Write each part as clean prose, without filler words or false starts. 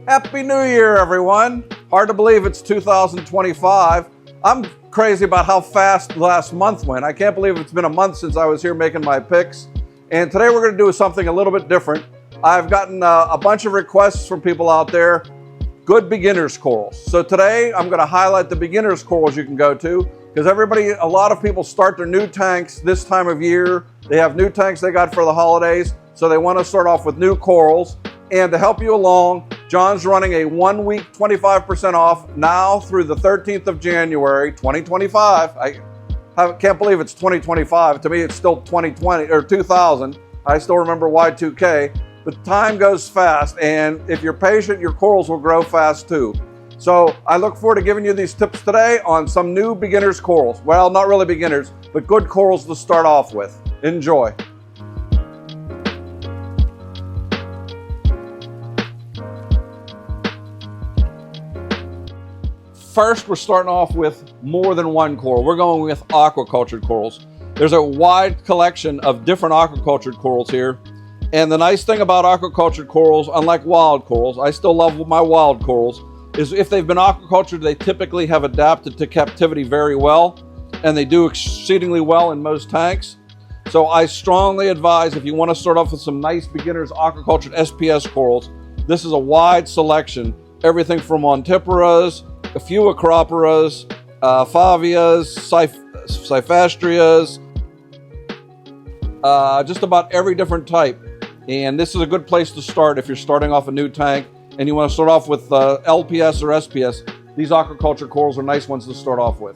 Happy New Year, everyone. Hard to believe it's 2025. I'm crazy about how fast last month went. I can't believe it's been a month since I was here making my picks. And today we're going to do something a little bit different. I've gotten a bunch of requests from people out there, good beginners corals. So today I'm going to highlight the beginners corals you can go to, because a lot of people start their new tanks this time of year. They have new tanks they got for the holidays, so they want to start off with new corals. And to help you along, John's running a 1 week 25% off now through the 13th of January, 2025. I can't believe it's 2025. To me, it's still 2020 or 2000. I still remember Y2K. But time goes fast, and if you're patient, your corals will grow fast too. So I look forward to giving you these tips today on some new beginners corals. Well, not really beginners, but good corals to start off with. Enjoy. First, we're starting off with more than one coral. We're going with aquacultured corals. There's a wide collection of different aquacultured corals here. And the nice thing about aquacultured corals, unlike wild corals, I still love my wild corals, is if they've been aquacultured, they typically have adapted to captivity very well, and they do exceedingly well in most tanks. So I strongly advise, if you want to start off with some nice beginners aquacultured SPS corals, this is a wide selection. Everything from Montiperas, a few Acroporas, Favias, Cyphastrias, just about every different type. And this is a good place to start if you're starting off a new tank and you want to start off with LPS or SPS. These aquaculture corals are nice ones to start off with.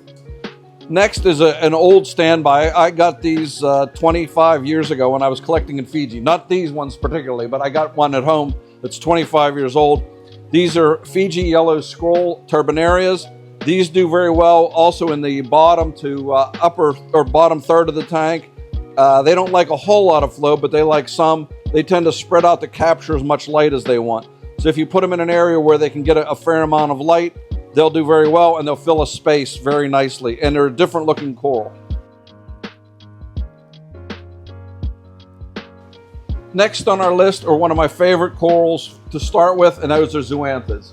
Next is an old standby. I got these 25 years ago when I was collecting in Fiji. Not these ones particularly, but I got one at home that's 25 years old. These are Fiji yellow scroll turbinarias. These do very well also in the bottom to upper or bottom third of the tank. They don't like a whole lot of flow, but they like some. They tend to spread out to capture as much light as they want. So if you put them in an area where they can get a fair amount of light, they'll do very well and they'll fill a space very nicely. And they're a different looking coral. Next on our list are one of my favorite corals to start with, and those are zoanthus.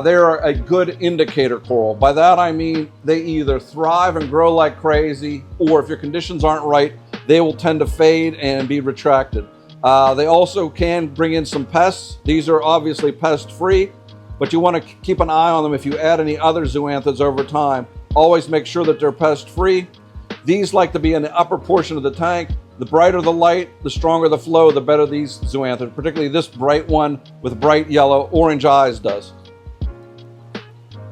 They are a good indicator coral. By that I mean they either thrive and grow like crazy, or if your conditions aren't right, they will tend to fade and be retracted. They also can bring in some pests. These are obviously pest-free, but you want to keep an eye on them if you add any other zoanthids over time. Always make sure that they're pest-free. These like to be in the upper portion of the tank. The brighter the light, the stronger the flow, the better these zoanthids, particularly this bright one with bright yellow, orange eyes does.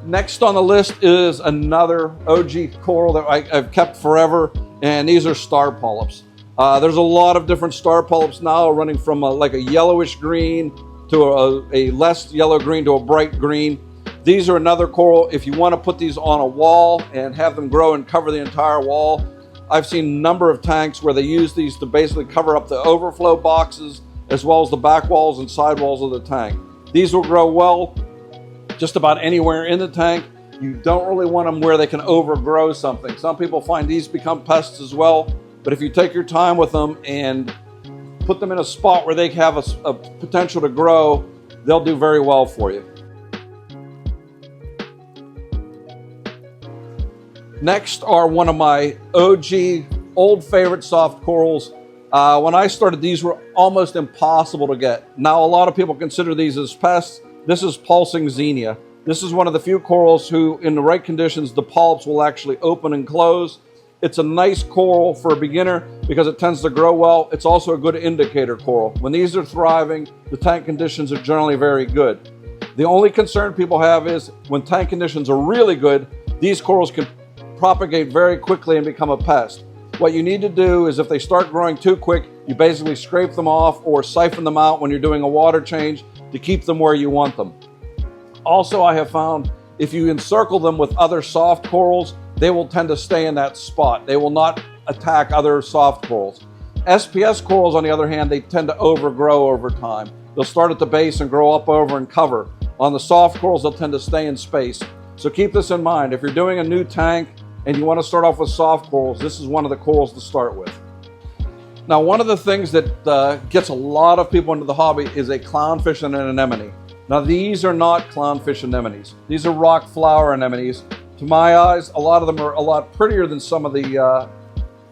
Next on the list is another OG coral that I've kept forever, and these are star polyps. There's a lot of different star polyps now, running from like a yellowish green to a less yellow green to a bright green. These are another coral. If you want to put these on a wall and have them grow and cover the entire wall, I've seen a number of tanks where they use these to basically cover up the overflow boxes as well as the back walls and side walls of the tank. These will grow well just about anywhere in the tank. You don't really want them where they can overgrow something. Some people find these become pests as well, but if you take your time with them and put them in a spot where they have a potential to grow, they'll do very well for you. Next are one of my OG old favorite soft corals. When I started, these were almost impossible to get. Now a lot of people consider these as pests. This is pulsing Xenia. This is one of the few corals who, in the right conditions, the polyps will actually open and close. It's a nice coral for a beginner because it tends to grow well. It's also a good indicator coral. When these are thriving, the tank conditions are generally very good. The only concern people have is when tank conditions are really good, these corals can propagate very quickly and become a pest. What you need to do is if they start growing too quick, you basically scrape them off or siphon them out when you're doing a water change to keep them where you want them. Also, I have found if you encircle them with other soft corals, they will tend to stay in that spot. They will not attack other soft corals. SPS corals, on the other hand, they tend to overgrow over time. They'll start at the base and grow up over and cover. On the soft corals, they'll tend to stay in space. So keep this in mind. If you're doing a new tank and you want to start off with soft corals, this is one of the corals to start with. Now, one of the things that gets a lot of people into the hobby is a clownfish and an anemone. Now these are not clownfish anemones. These are rock flower anemones. To my eyes, a lot of them are a lot prettier than some of the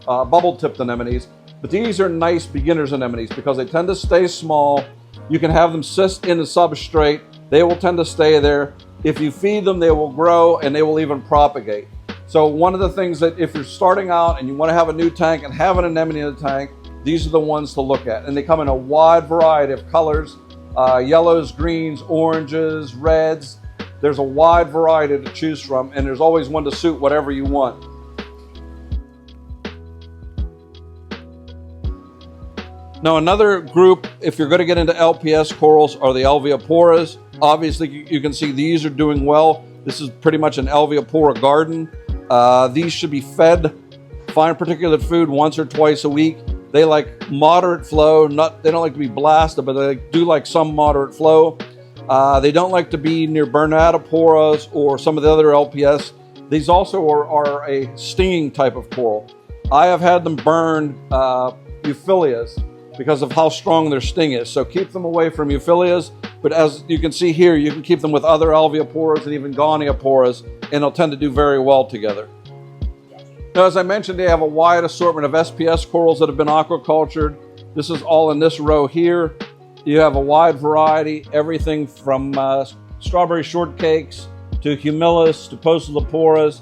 bubble-tipped anemones. But these are nice beginners anemones because they tend to stay small. You can have them cyst in the substrate. They will tend to stay there. If you feed them, they will grow and they will even propagate. So one of the things that if you're starting out and you want to have a new tank and have an anemone in the tank, these are the ones to look at. And they come in a wide variety of colors, yellows, greens, oranges, reds. There's a wide variety to choose from, and there's always one to suit whatever you want. Now another group, if you're going to get into LPS corals, are the Alveoporas. Obviously you can see these are doing well. This is pretty much an Alveopora garden. These should be fed fine particulate food once or twice a week. They like moderate flow. They don't like to be blasted, but they do like some moderate flow. They don't like to be near Bernatoporas or some of the other LPS. These also are a stinging type of coral. I have had them burn Euphyllias because of how strong their sting is. So keep them away from Euphyllias. But as you can see here, you can keep them with other Alveoporas and even Gonioporas, and they'll tend to do very well together. Now, as I mentioned, they have a wide assortment of SPS corals that have been aquacultured. This is all in this row here. You have a wide variety, everything from strawberry shortcakes to humilus to Postal Laure's.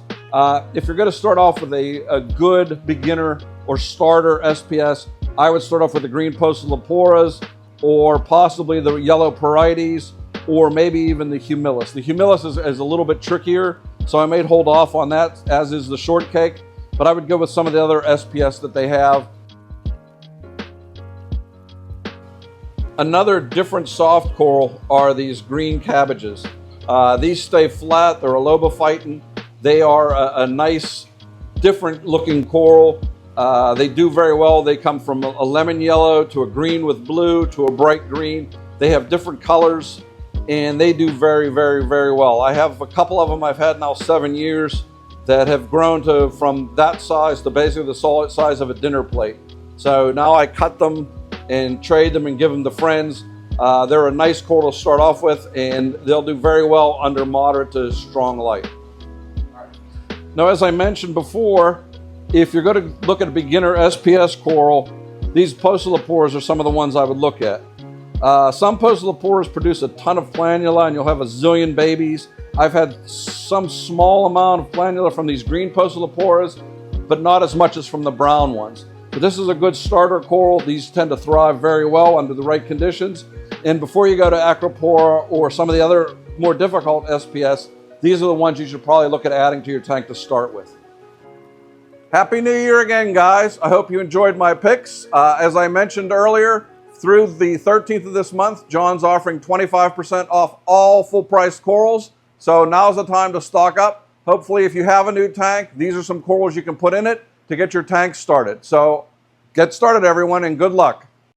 If you're going to start off with a good beginner or starter SPS, I would start off with the green Postal Laure's or possibly the yellow Porites or maybe even the humilus. The humilus is a little bit trickier, so I may hold off on that, as is the shortcake, but I would go with some of the other SPS that they have. Another different soft coral are these green cabbages. These stay flat, they're a lobophyton. They are a nice, different looking coral. They do very well. They come from a lemon yellow to a green with blue to a bright green. They have different colors and they do very, very, very well. I have a couple of them I've had now 7 years that have grown to from that size to basically the solid size of a dinner plate. So now I cut them and trade them and give them to friends. They're a nice coral to start off with, and they'll do very well under moderate to strong light. Now, as I mentioned before, if you're going to look at a beginner SPS coral, these Postal Laure's are some of the ones I would look at. Some Postal Laure's produce a ton of planula, and you'll have a zillion babies. I've had some small amount of planula from these green Postal Laure's, but not as much as from the brown ones. But this is a good starter coral. These tend to thrive very well under the right conditions. And before you go to Acropora or some of the other more difficult SPS, these are the ones you should probably look at adding to your tank to start with. Happy New Year again, guys. I hope you enjoyed my picks. As I mentioned earlier, through the 13th of this month, John's offering 25% off all full-price corals. So now's the time to stock up. Hopefully, if you have a new tank, these are some corals you can put in it to get your tank started. So get started, everyone, and good luck.